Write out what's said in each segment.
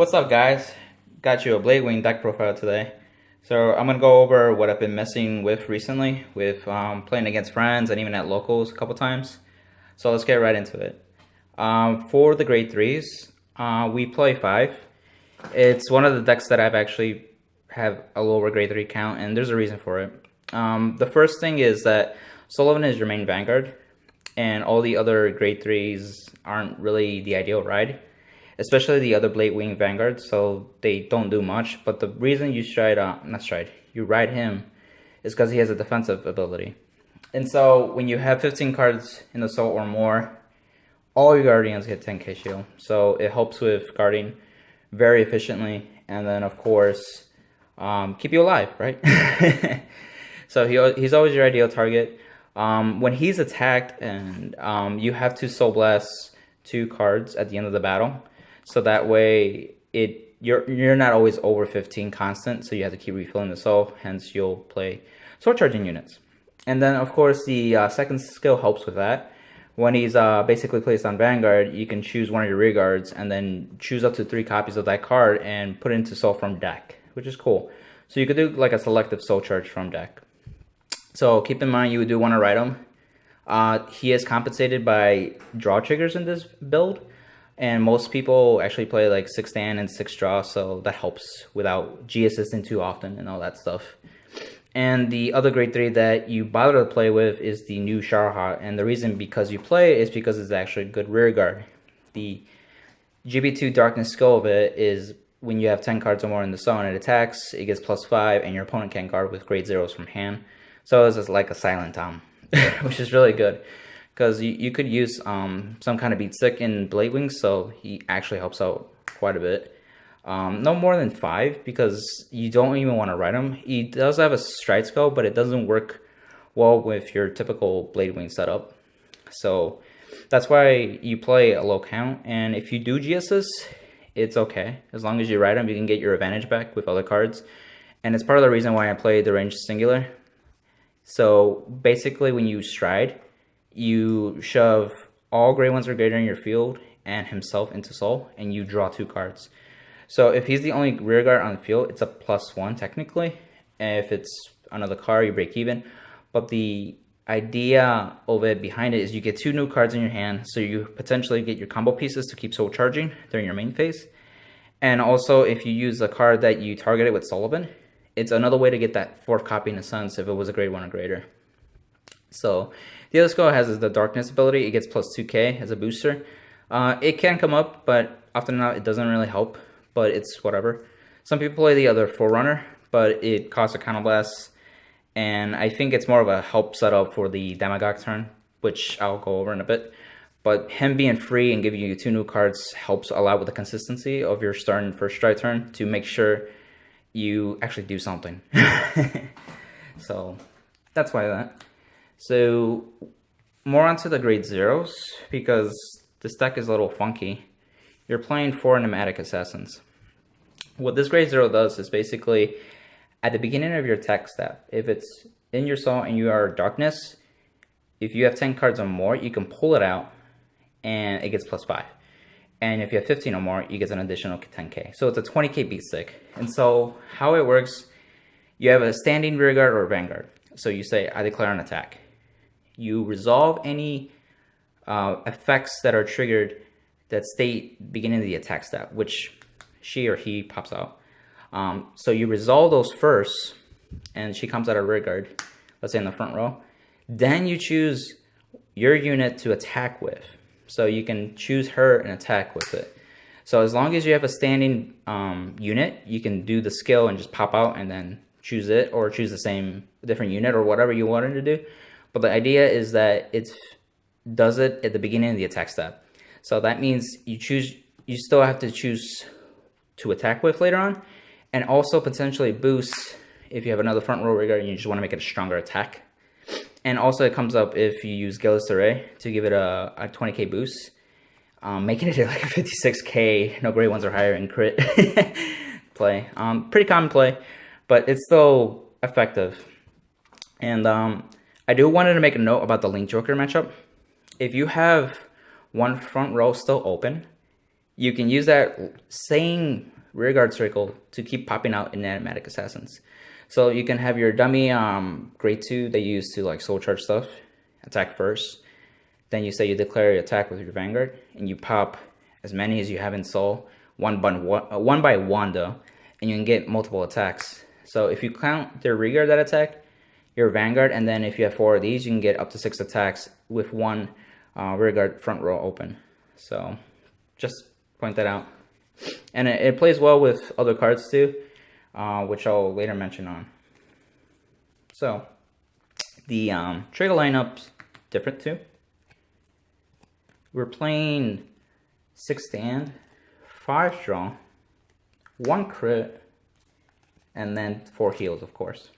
What's up, guys? Got you a Blade Wing deck profile today. So I'm gonna go over what I've been messing with recently, with playing against friends and even at locals a couple times. So let's get right into it. For the grade 3s, we play 5. It's one of the decks that I've actually have a lower grade 3 count, and there's a reason for it. The first thing is that Sullivan is your main vanguard, and all the other grade 3s aren't really the ideal ride, especially the other Blade Wing Vanguards, so they don't do much. But the reason you you ride him is because he has a defensive ability. And so when you have 15 cards in the soul or more, all your guardians get 10k shield. So it helps with guarding very efficiently, and then of course, keep you alive, right? So he's always your ideal target. When he's attacked, and you have to Soul Blast 2 cards at the end of the battle, so that way you're not always over 15 constant, so you have to keep refilling the soul. Hence, you'll play soul charging units. And then, of course, the second skill helps with that. When he's basically placed on Vanguard, you can choose one of your rear guards and then choose up to 3 copies of that card and put it into soul from deck, which is cool. So you could do like a selective soul charge from deck. So keep in mind, you do want to ride him. He is compensated by draw triggers in this build, and most people actually play like 6 stand and 6 draw, so that helps without G assisting too often and all that stuff. And the other grade 3 that you bother to play with is the new Sharhat, and the reason because you play is because it's actually a good rear guard. The GB2 Darkness skill of it is when you have 10 cards or more in the zone and it attacks, it gets +5, and your opponent can guard with grade 0s from hand. So it's just like a silent Tom, which is really good, because you could use some kind of beat stick in Blade Wings, so he actually helps out quite a bit. No more than 5, because you don't even want to ride him. He does have a stride skill, but it doesn't work well with your typical Blade Wing setup. So that's why you play a low count, and if you do GSS, it's okay. As long as you ride him, you can get your advantage back with other cards. And it's part of the reason why I play the ranged singular. So basically, when you stride, you shove all grade 1s or greater in your field and himself into soul, and you draw 2 cards. So if he's the only rear guard on the field, it's a +1 technically. And if it's another card, you break even. But the idea of it behind it is you get 2 new cards in your hand, so you potentially get your combo pieces to keep soul charging during your main phase. And also, if you use a card that you targeted with Sullivan, it's another way to get that 4th copy in a sense if it was a grade 1 or greater. So the other skill has is the Darkness ability. It gets +2k as a booster. It can come up, but often enough it doesn't really help, but it's whatever. Some people play the other Forerunner, but it costs a counterblast, and I think it's more of a help setup for the Demagogue turn, which I'll go over in a bit. But him being free and giving you 2 new cards helps a lot with the consistency of your start and first stride turn to make sure you actually do something. So that's why that. So more onto the grade 0s, because this deck is a little funky. You're playing 4 Pneumatic Assassins. What this grade 0 does is basically, at the beginning of your attack step, if it's in your soul and you are Darkness, if you have 10 cards or more, you can pull it out and it gets +5. And if you have 15 or more, you get an additional 10k. So it's a 20k beat stick. And so how it works, you have a standing rear guard or vanguard. So you say, I declare an attack. You resolve any effects that are triggered that state beginning of the attack step, which she or he pops out. So you resolve those first, and she comes out of rear guard, let's say in the front row. Then you choose your unit to attack with. So you can choose her and attack with it. So as long as you have a standing unit, you can do the skill and just pop out and then choose it, or choose the same different unit or whatever you wanted to do. But the idea is that it does it at the beginning of the attack step. So that means you still have to choose to attack with later on, and also potentially boost if you have another front row rigger and you just want to make it a stronger attack. And also it comes up if you use Gillis Array to give it a 20k boost, making it like a 56k, no grade 1s or higher in crit play. Pretty common play, but it's still effective. And I do wanted to make a note about the Link Joker matchup. If you have one front row still open, you can use that same rearguard circle to keep popping out enigmatic assassins. So you can have your dummy grade 2 that you use to like soul charge stuff, attack first. Then you say you declare your attack with your Vanguard, and you pop as many as you have in soul, one by one though, and you can get multiple attacks. So if you count their rearguard that attack, your Vanguard, and then if you have 4 of these, you can get up to 6 attacks with one rearguard front row open. So just point that out. And it plays well with other cards too, which I'll later mention on. So the trigger lineup's different too. We're playing 6 stand, 5 draw, 1 crit, and then 4 heals, of course.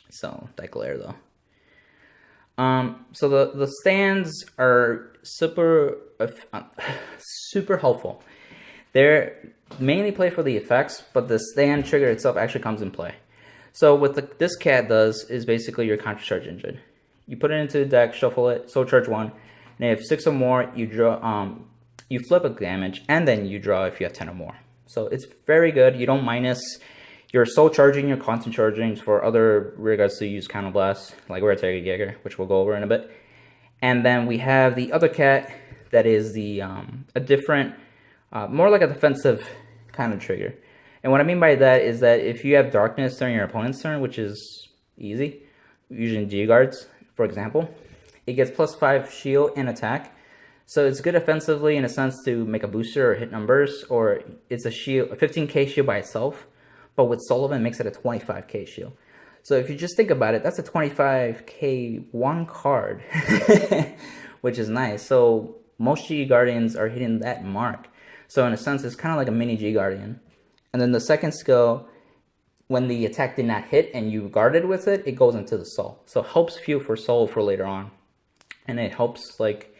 So that glare though. So the stands are super helpful. They're mainly play for the effects, but the stand trigger itself actually comes in play. So what this cat does is basically your counter charge engine. You put it into the deck, shuffle it, soul charge 1, and if 6 or more, you draw. You flip a damage, and then you draw if you have 10 or more. So it's very good. You don't minus your soul charging, your constant charging for other rearguards to use counter blast, like Rare Jaeger, which we'll go over in a bit. And then we have the other cat that is the a different, more like a defensive kind of trigger. And what I mean by that is that if you have darkness during your opponent's turn, which is easy, using G guards, for example, it gets +5 shield and attack. So it's good offensively in a sense to make a booster or hit numbers, or it's a shield, a 15k shield by itself. But with Sullivan, it makes it a 25k shield. So if you just think about it, that's a 25k one card, which is nice. So most G Guardians are hitting that mark. So in a sense, it's kind of like a mini G Guardian. And then the second skill, when the attack did not hit and you guarded with it, it goes into the soul. So it helps fuel for soul for later on. And it helps, like,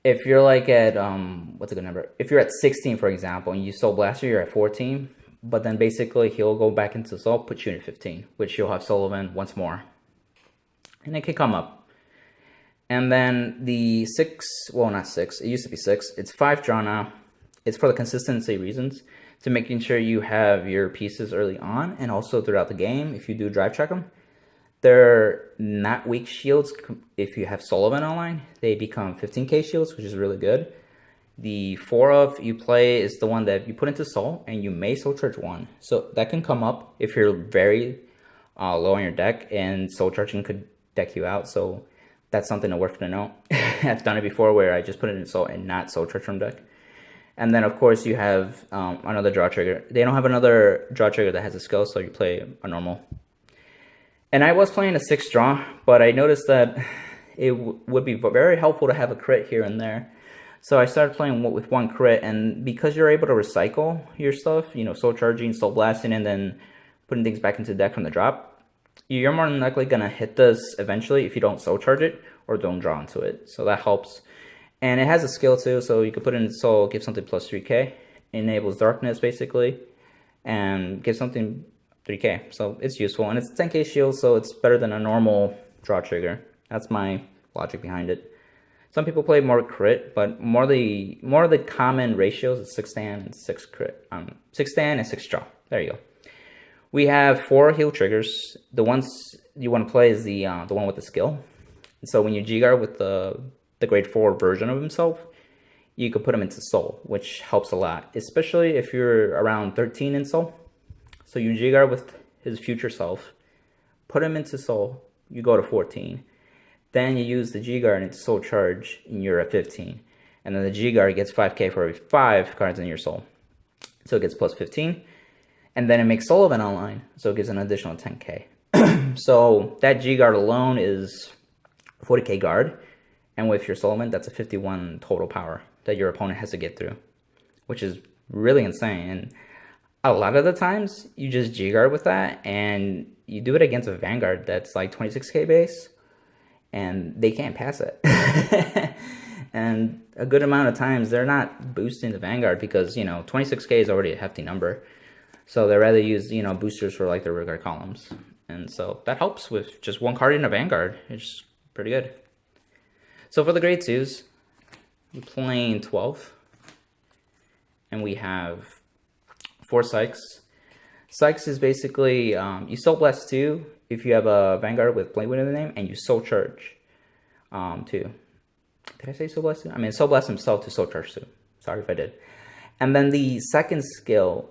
if you're like at, what's a good number? If you're at 16, for example, and you soul blaster, you're at 14. But then basically he'll go back into soul, put you in 15, which you'll have Sullivan once more. And it can come up. And then the 6, well, not 6, it used to be 6. It's 5 draw now. It's for the consistency reasons, to making sure you have your pieces early on and also throughout the game. If you do drive check them, they're not weak shields. If you have Sullivan online, they become 15k shields, which is really good. The 4 of you play is the one that you put into soul, and you may soul charge 1. So that can come up if you're very low on your deck, and soul charging could deck you out. So that's something worth to know. I've done it before where I just put it in soul and not soul charge from deck. And then of course you have another draw trigger. They don't have another draw trigger that has a skill, so you play a normal. And I was playing a 6 draw, but I noticed that it would be very helpful to have a crit here and there. So I started playing with 1 crit, and because you're able to recycle your stuff, you know, soul charging, soul blasting, and then putting things back into the deck from the drop, you're more than likely going to hit this eventually if you don't soul charge it or don't draw into it. So that helps. And it has a skill too, so you can put it in soul, give something plus 3k, enables darkness basically, and give something 3k. So it's useful, and it's 10k shield, so it's better than a normal draw trigger. That's my logic behind it. Some people play more crit, but more of the common ratios is 6 stand and 6 crit. 6 stand and 6 draw. There you go. We have 4 heal triggers. The ones you want to play is the one with the skill. So when you G-guard with the grade 4 version of himself, you could put him into soul, which helps a lot, especially if you're around 13 in soul. So you G-guard with his future self, put him into soul, you go to 14. Then you use the G-guard into soul charge, and you're at 15. And then the G-guard gets 5k for every 5 cards in your soul. So it gets plus 15. And then it makes Sullivan online, so it gives an additional 10k. So that G-guard alone is 40k guard. And with your Sullivan, that's a 51 total power that your opponent has to get through, which is really insane. And a lot of the times, you just G-guard with that, and you do it against a Vanguard that's like 26k base, and they can't pass it. And a good amount of times, they're not boosting the Vanguard because, you know, 26k is already a hefty number. So they rather use, you know, boosters for like their rearguard columns. And so that helps with just 1 card in a Vanguard. It's pretty good. So for the grade 2s, we're playing 12. And we have for Sykes. Sykes is basically, you Soul Blast 2 if you have a Vanguard with Bladewind in the name, and you Soul Charge 2. Did I say Soul Blast 2? I mean, Soul Blast himself to Soul Charge 2. Sorry if I did. And then the second skill,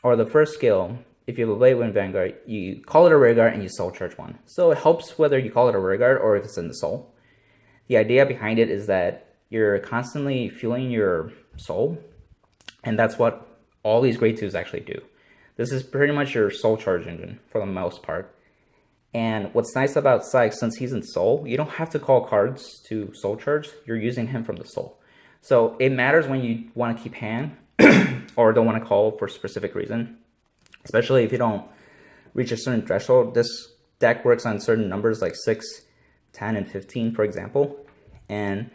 or the first skill, if you have a Bladewind Vanguard, you call it a Rearguard and you Soul Charge 1. So it helps whether you call it a Rearguard or if it's in the Soul. The idea behind it is that you're constantly fueling your soul, and that's what all these grade 2s actually do. This is pretty much your soul charge engine for the most part. And what's nice about Sykes, since he's in soul, you don't have to call cards to soul charge. You're using him from the soul. So it matters when you want to keep hand or don't want to call for a specific reason, especially if you don't reach a certain threshold. This deck works on certain numbers like 6, 10, and 15, for example. And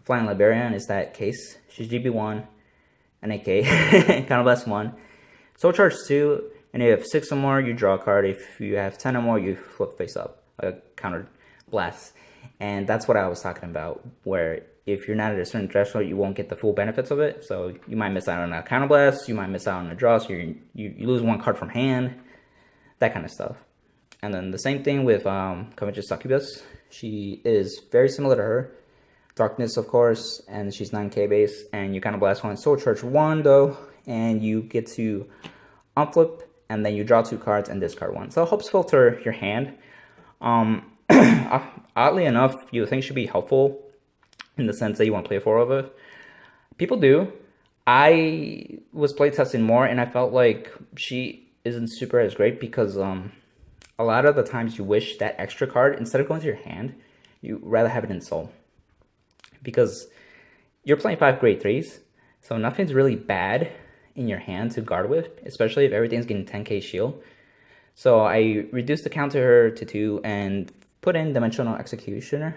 Flying Librarian is that case. She's GB1, an AK, Counterblast 1. Soul Charge 2, and if you have 6 or more, you draw a card. If you have 10 or more, you flip face up, like a Counter Blast. And that's what I was talking about, where if you're not at a certain threshold, you won't get the full benefits of it. So you might miss out on a Counter Blast, you might miss out on a draw, so you lose one card from hand, that kind of stuff. And then the same thing with Covetous Succubus. She is very similar to her. Darkness, of course, and she's 9k base, and you kind of blast one, Soul Charge 1 though, and you get to unflip, and then you draw 2 cards and discard 1. So it helps filter your hand. Oddly enough, you think should be helpful in the sense that you want to play 4 of it. People do. I was playtesting more, and I felt like she isn't super as great because a lot of the times you wish that extra card, instead of going to your hand, you rather have it in soul. Because you're playing 5 grade 3s, so nothing's really bad in your hand to guard with, especially if everything's getting 10k shield. So I reduced the count to her to 2 and put in Dimensional Executioner.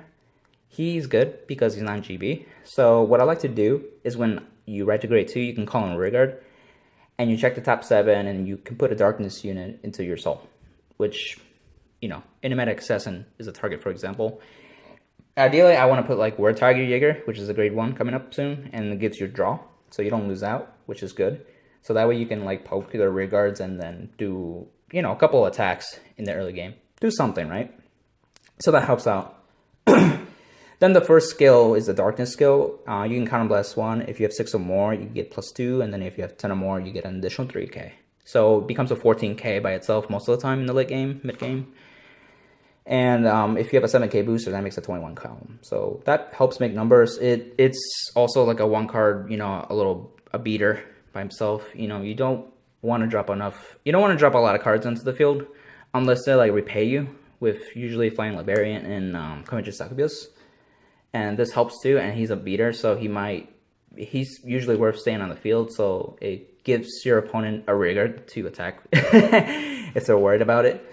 He's good because he's 9 GB. So what I like to do is when you ride to grade 2, you can call him a Rearguard, and you check the top 7, and you can put a Darkness unit into your soul, which, you know, Enigmatic Assassin is a target, for example. Ideally, I want to put like Word Tiger Jaeger, which is a grade 1 coming up soon, and it gives you a draw, so you don't lose out, which is good. So that way you can like poke their Rearguards and then do, you know, a couple of attacks in the early game. Do something, right? So that helps out. Then the first skill is the Darkness skill. You can Counterblast 1. If you have 6 or more, you get +2, and then if you have 10 or more, you get an additional 3k. So it becomes a 14k by itself most of the time in the late game, mid game. And if you have a 7k booster, that makes a 21 column. So that helps make numbers. It's also like a 1 card, you know, a beater by himself. You know, you don't want to drop enough. You don't want to drop a lot of cards into the field unless they like repay you with usually Flying Librarian and Covetous Succubus. And this helps too, and he's a beater, so he's usually worth staying on the field, so it gives your opponent a Rearguard to attack if they're worried about it.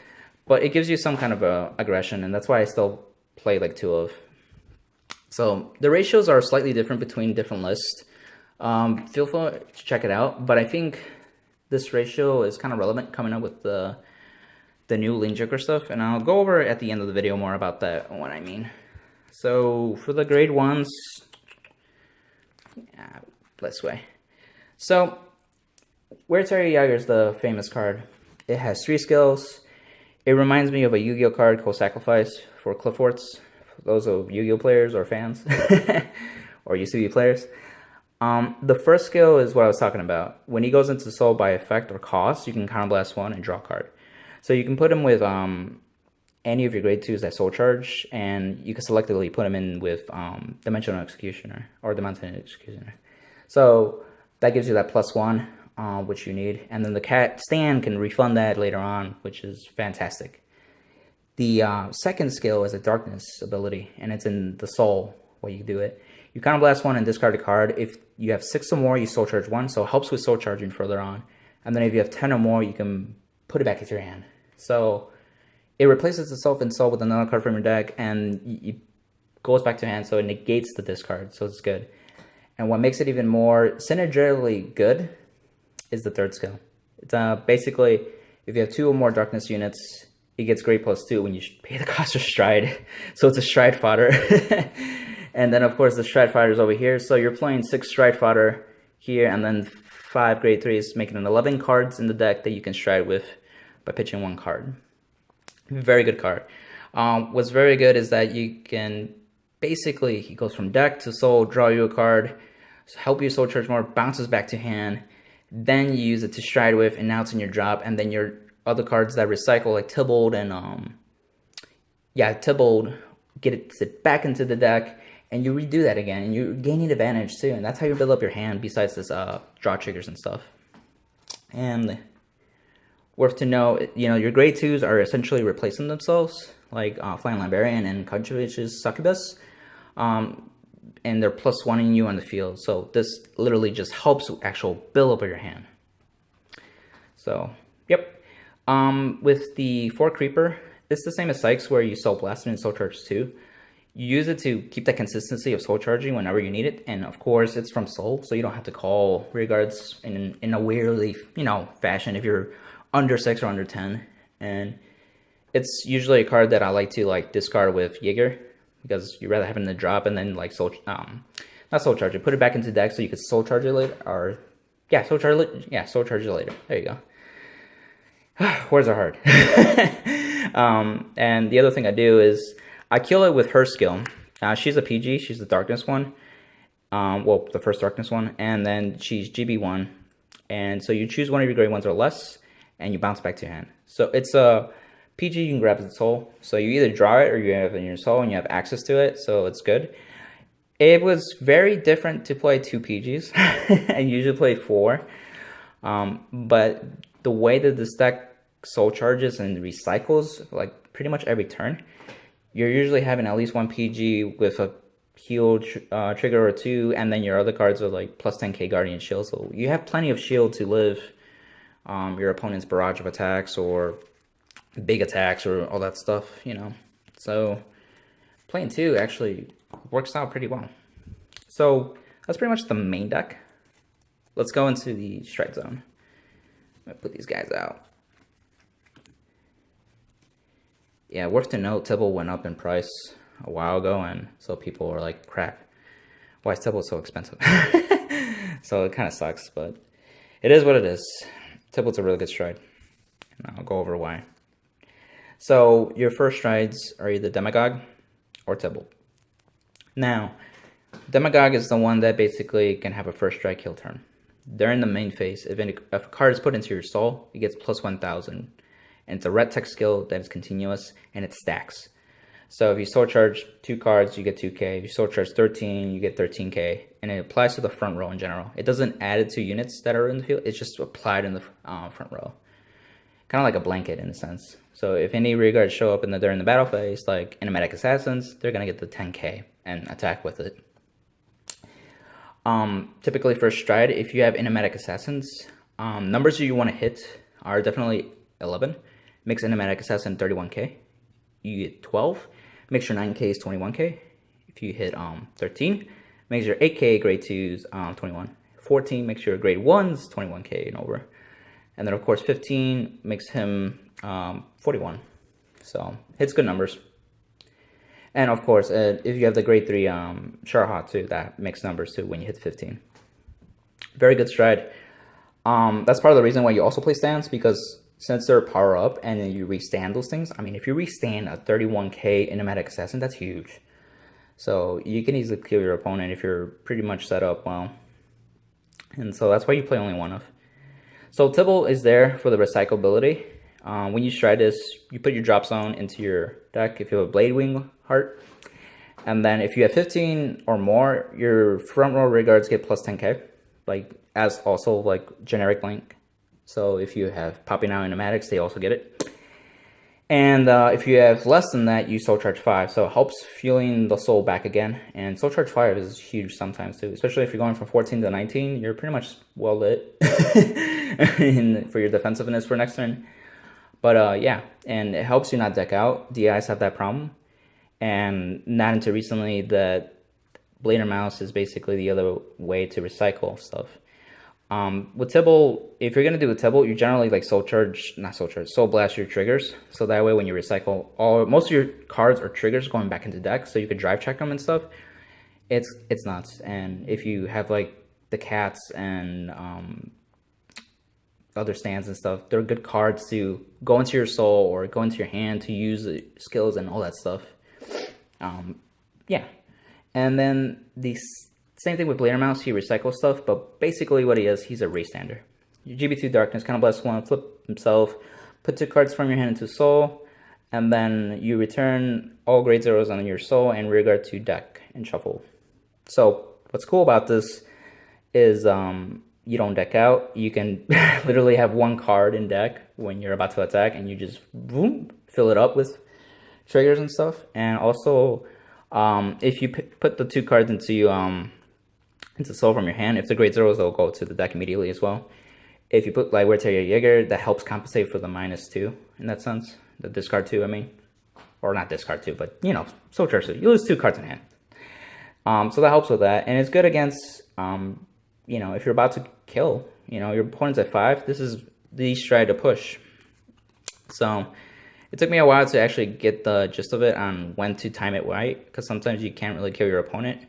But it gives you some kind of aggression, and that's why I still play like 2 of. So the ratios are slightly different between different lists. Feel free to check it out, but I think this ratio is kind of relevant coming up with the new Lean Joker stuff, and I'll go over at the end of the video more about that, what I mean. So for the grade 1s, this way. So Word Tiger Jaeger is the famous card. It has 3 skills. It reminds me of a Yu-Gi-Oh card called Sacrifice for Clifforts, for those of Yu-Gi-Oh players or fans, or used to be players. The first skill is what I was talking about. When he goes into soul by effect or cost, you can Counterblast 1 and draw a card. So you can put him with any of your grade 2s that soul charge, and you can selectively put him in with Dimensional Executioner or the Mountain Executioner. So that gives you that +1. Which you need, and then the cat stand can refund that later on, which is fantastic. The second skill is a Darkness ability, and it's in the soul where you do it. You Counterblast 1 and discard a card. If you have 6 or more, you soul charge 1, so it helps with soul charging further on. And then if you have 10 or more, you can put it back into your hand. So it replaces itself in soul with another card from your deck, and it goes back to hand, so it negates the discard, so it's good. And what makes it even more synergetically good is the third skill. It's basically, if you have 2 or more Darkness units, it gets grade +2 when you pay the cost of Stride. So it's a Stride fodder. And then of course the Stride fodder is over here. So you're playing 6 Stride fodder here, and then 5 grade 3s, making it 11 cards in the deck that you can stride with by pitching 1 card. Very good card. What's very good is that you can basically, he goes from deck to soul, draw you a card, help you soul charge more, bounces back to hand, then you use it to stride with, and now it's in your drop, and then your other cards that recycle, like Tybalt and Tybalt, get it back into the deck, and you redo that again, and you're gaining advantage too, and that's how you build up your hand besides this draw triggers and stuff. And worth to know, your grade 2s are essentially replacing themselves, like Flying Librarian and Konchovich's Succubus, and they're +1ing you on the field. So this literally just helps actual build up of your hand. So, yep. With the 4 Creeper, it's the same as Sykes, where you Soul Blast and Soul Charge 2. You use it to keep that consistency of soul charging whenever you need it, and of course it's from soul, so you don't have to call Rearguards in a weirdly fashion if you're under 6 or under 10. And it's usually a card that I like to discard with Jaeger, because you'd rather have it in the drop and then not soul charge it, put it back into deck so you could soul charge it later, or soul charge it later. There you go. Words are hard. And the other thing I do is I kill it with her skill. She's a PG, she's the darkness one. Well, the first darkness one, and then she's GB1. And so you choose one of your grade 1s or less, and you bounce back to your hand. So it's a PG you can grab as a soul. So you either draw it or you have it in your soul and you have access to it, so it's good. It was very different to play 2 PGs. I usually play 4. But the way that this deck soul charges and recycles, like pretty much every turn, you're usually having at least 1 PG with a heal trigger or 2, and then your other cards are like +10k Guardian Shield, so you have plenty of shield to live your opponent's barrage of attacks or big attacks or all that stuff, So playing 2 actually works out pretty well. So that's pretty much the main deck. Let's go into the strike zone. I'm gonna put these guys out. Yeah, worth to note, Tybalt went up in price a while ago, and so people were like, crap, why is Tybalt so expensive? So it kind of sucks, but it is what it is. Tybalt's a really good stride, and I'll go over why. So your first strides are either Demagogue or Tybalt. Now, Demagogue is the one that basically can have a first strike kill turn. During the main phase, if a card is put into your soul, it gets +1000. And it's a red tech skill that is continuous, and it stacks. So if you soul charge 2 cards, you get 2k. If you soul charge 13, you get 13k. And it applies to the front row in general. It doesn't add it to units that are in the field. It's just applied in the front row. Kind of like a blanket in a sense. So if any rearguards show up during the battle phase, like Enigmatic Assassins, they're going to get the 10k and attack with it. Typically for stride, if you have Enigmatic Assassins, numbers you want to hit are definitely 11. Makes Enigmatic Assassin 31k. You get 12. Makes your 9k is 21k. If you hit 13, makes your 8k grade 2s 21. 14 makes your grade 1s 21k and over. And then of course 15 makes him 41. So hits good numbers. And of course if you have the grade 3 Sharhat too, that makes numbers too when you hit 15. Very good stride. That's part of the reason why you also play stands, because since they're power up and then you restand those things, I mean, if you restand a 31k Enigmatic Assassin, that's huge. So you can easily kill your opponent if you're pretty much set up well. And so that's why you play only 1 of. So Tybalt is there for the recyclability. When you stride this, you put your drop zone into your deck if you have a Blade Wing Heart. And then if you have 15 or more, your front row rearguards get +10k. As also generic blank. So if you have popping out animatics, they also get it. And if you have less than that, you soul charge 5. So it helps fueling the soul back again. And soul charge 5 is huge sometimes too. Especially if you're going from 14 to 19, you're pretty much well lit for your defensiveness for next turn. But yeah, and it helps you not deck out. DIs have that problem. And not until recently that Blade or Mouse is basically the other way to recycle stuff. With Tybalt, if you're gonna do a Tybalt, you generally soul blast your triggers. So that way when you recycle, most of your cards or triggers going back into deck, so you could drive check them and stuff. It's nuts. And if you have the cats and other stands and stuff. They're good cards to go into your soul or go into your hand to use the skills and all that stuff. Yeah. And then the same thing with Blader Mouse. He recycles stuff, but basically what he is, he's a restander. Your GB2 Darkness, kind of bless one, flip himself, put 2 cards from your hand into soul, and then you return all grade zeros on your soul and rearguard to deck and shuffle. So what's cool about this is you don't deck out. You can literally have 1 card in deck when you're about to attack, and you just boom, fill it up with triggers and stuff. And also, if you put the 2 cards into soul from your hand, if the grade zeros, they'll go to the deck immediately as well. If you put like Wear Terrier Jaeger, that helps compensate for the -2 in that sense. The discard 2, I mean. Or not discard 2, but you know, soul charge 2. You lose 2 cards in hand. So that helps with that. And it's good against, you know, if you're about to kill, you know, your opponent's at 5, this is the stride to push. So it took me a while to actually get the gist of it on when to time it right, because sometimes you can't really kill your opponent.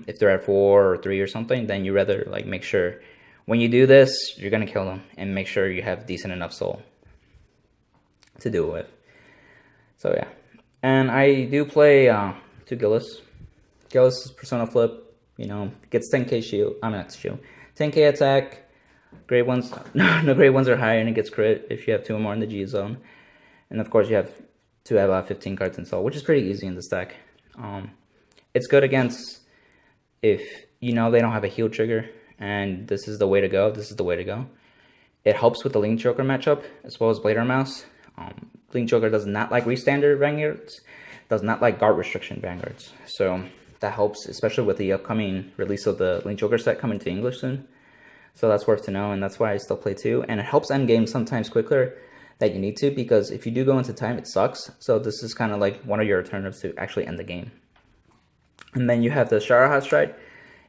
If they're at 4 or 3 or something, then you rather like make sure when you do this, you're gonna kill them, and make sure you have decent enough soul to do it with. So yeah, and I do play 2 Gillis. Gillis is Persona Flip. You know, gets 10k shield. I'm not shield. 10k attack. Grade 1s. No, grade 1s are higher, and it gets crit if you have 2 or more in the G zone. And of course, you have to have 15 cards in soul, which is pretty easy in this deck. It's good against if you know they don't have a heal trigger, and this is the way to go. This is the way to go. It helps with the Link Joker matchup as well as Blader Mouse. Link Joker does not like Restander Vanguards, does not like guard restriction Vanguards. So that helps, especially with the upcoming release of the Link Joker set coming to English soon. So that's worth to know, and that's why I still play 2. And it helps end game sometimes quicker that you need to, because if you do go into time, it sucks. So this is kind of like one of your alternatives to actually end the game. And then you have the Sharaha Stride.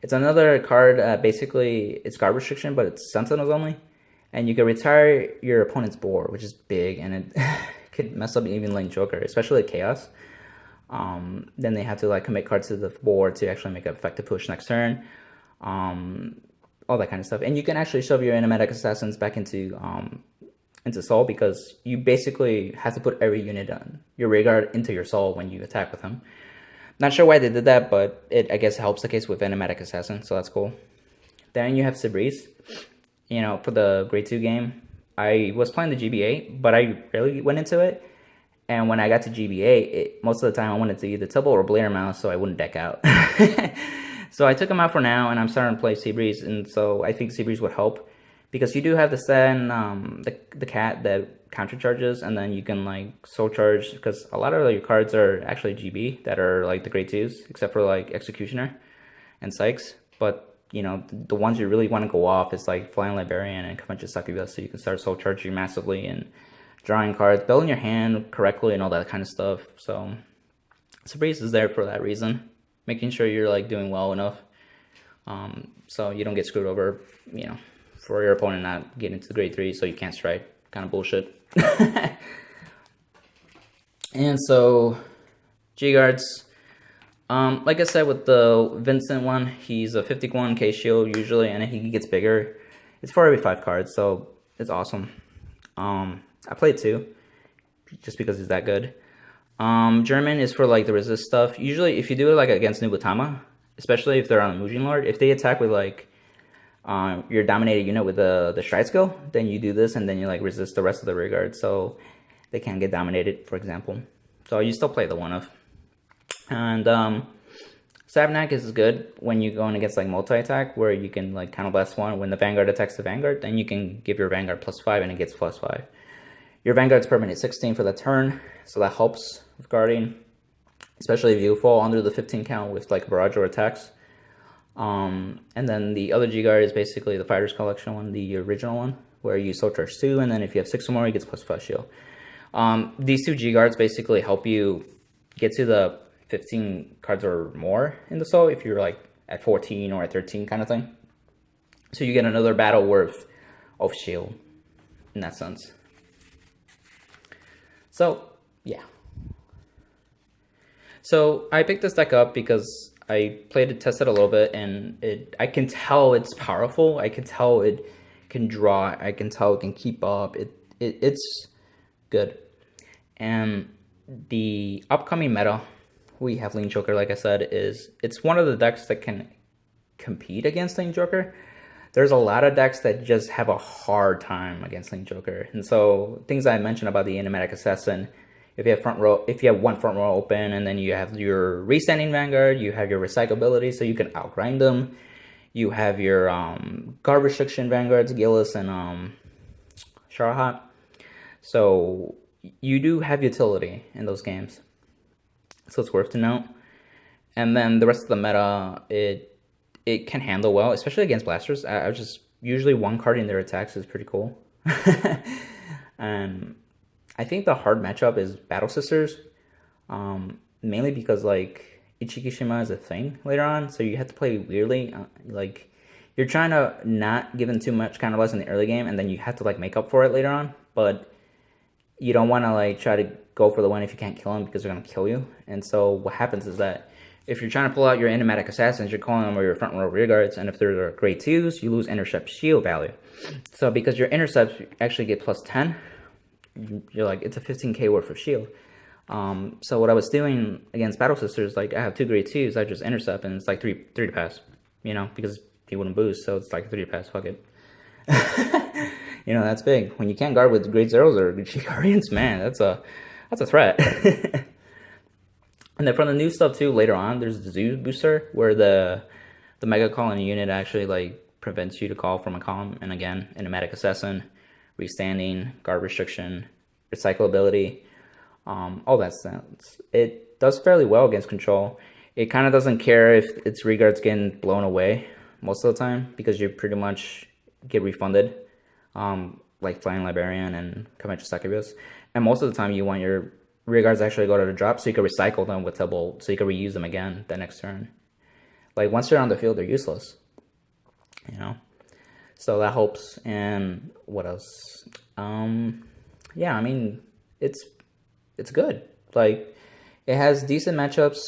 It's another card, basically it's guard restriction, but it's Sentinels only. And you can retire your opponent's board, which is big, and it could mess up even Link Joker, especially at Chaos. Then they have to like commit cards to the board to actually make an effective push next turn. All that kind of stuff. And you can actually shove your animatic assassins back into soul, because you basically have to put every unit on your rearguard into your soul when you attack with them. Not sure why they did that, but it I guess helps the case with animatic assassin, so that's cool. Then you have Sabreeze. You know, for the grade 2 game, I was playing the GBA, but I rarely went into it. And when I got to GBA, most of the time I wanted to either Tubble or Blader Mouse, so I wouldn't deck out. So I took him out for now, and I'm starting to play Seabreeze, and so I think Seabreeze would help, because you do have to send the cat that counter charges, and then you can like soul charge, because a lot of your cards are actually GB that are like the grade 2s, except for like Executioner and Sykes. But you know, the ones you really want to go off is like Flying Librarian and Convention Succubus, so you can start soul charging massively and drawing cards, building your hand correctly and all that kind of stuff. So Sabreeze is there for that reason, making sure you're like doing well enough, so you don't get screwed over, you know, for your opponent not getting to grade 3, so you can't strike, kind of bullshit. And so G guards, like I said with the Vincent one, he's a 51k shield usually, and he gets bigger. It's for every 5 cards, so it's awesome. I played 2 just because he's that good. German is for like the resist stuff. Usually if you do it like against Nubutama, especially if they're on a Mujin Lord, if they attack with like your dominated unit with the stride skill, then you do this and then you like resist the rest of the rear guard, so they can't get dominated, for example. So you still play the 1-of. And Sabnak is good when you're going against like multi-attack, where you can like counterblast 1 when the Vanguard attacks the Vanguard, then you can give your Vanguard +5 and it gets +5. Your Vanguard's permanent 16 for the turn, so that helps with guarding, especially if you fall under the 15 count with like barrage or attacks. And then the other G guard is basically the Fighters Collection one, the original one, where you soul charge 2, and then if you have 6 or more, he gets +5 shield. These 2 G guards basically help you get to the 15 cards or more in the soul if you're like at 14 or at 13 kind of thing. So you get another battle worth of shield in that sense. So yeah. So I picked this deck up because I played it, tested a little bit, and I can tell it's powerful. I can tell it can draw, I can tell, can keep up. It's good. And the upcoming meta, we have Link Joker, like I said, it's one of the decks that can compete against Link Joker. There's a lot of decks that just have a hard time against Link Joker. And so things I mentioned about the Enigmatic Assassin, if you have one front row open, and then you have your Restanding Vanguard, you have your recyclability, so you can outgrind them. You have your guard restriction Vanguards, Gillis and Sharahat. So you do have utility in those games. So it's worth to note. And then the rest of the meta, it can handle well, especially against blasters. I just usually one card in their attacks is pretty cool. And I think the hard matchup is Battle Sisters, mainly because like Ichikishima is a thing later on, so you have to play weirdly. Like you're trying to not give them too much counterblast in the early game, and then you have to like make up for it later on. But you don't want to like try to go for the win if you can't kill them because they're gonna kill you. And so what happens is that if you're trying to pull out your enigmatic assassins, you're calling them or your front row rear guards, and if they're grade 2s, you lose intercept shield value. So because your intercepts actually get plus 10, you're like, it's a 15k worth of shield. So what I was doing against Battle Sisters, like I have 2 grade 2s, I just intercept, and it's like 3 to pass, because he wouldn't boost, so it's like 3 to pass, fuck it. That's big. When you can't guard with grade 0s or Guardians, man, that's a threat. And then from the new stuff too, later on, there's the Zoo Booster, where the Mega Colony unit actually like prevents you to call from a column. And again, Enigmatic Assassin, Restanding, Guard Restriction, Recyclability, all that stuff. It does fairly well against control. It kind of doesn't care if its reguards getting blown away most of the time, because you pretty much get refunded, like Flying Librarian and Conventional Succubus. And most of the time you want your rearguards actually go to the drop, so you can recycle them with Tibble, so you can reuse them again the next turn. Like once they're on the field, they're useless. So that helps. And what else? Yeah, I mean, it's good. Like it has decent matchups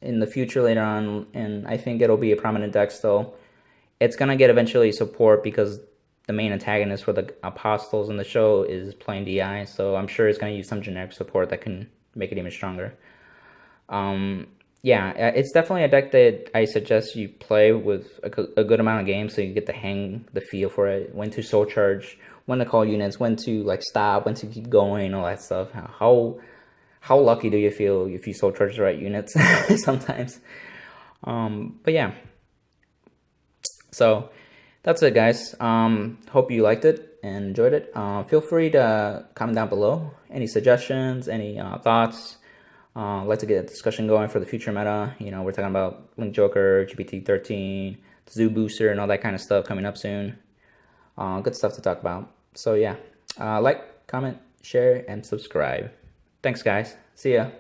in the future later on, and I think it'll be a prominent deck still. It's gonna get eventually support because the main antagonist for the Apostles in the show is playing DI, so I'm sure it's going to use some generic support that can make it even stronger. Yeah, it's definitely a deck that I suggest you play with a good amount of games, so you get the feel for it, when to soul charge, when to call units, when to like stop, when to keep going, all that stuff. How lucky do you feel if you soul charge the right units sometimes? But yeah, so that's it, guys. Hope you liked it and enjoyed it. Feel free to comment down below any suggestions, any thoughts. I'd like to get a discussion going for the future meta. We're talking about Link Joker, GPT-13, Zoo Booster, and all that kind of stuff coming up soon. Good stuff to talk about. So yeah, like, comment, share, and subscribe. Thanks, guys. See ya.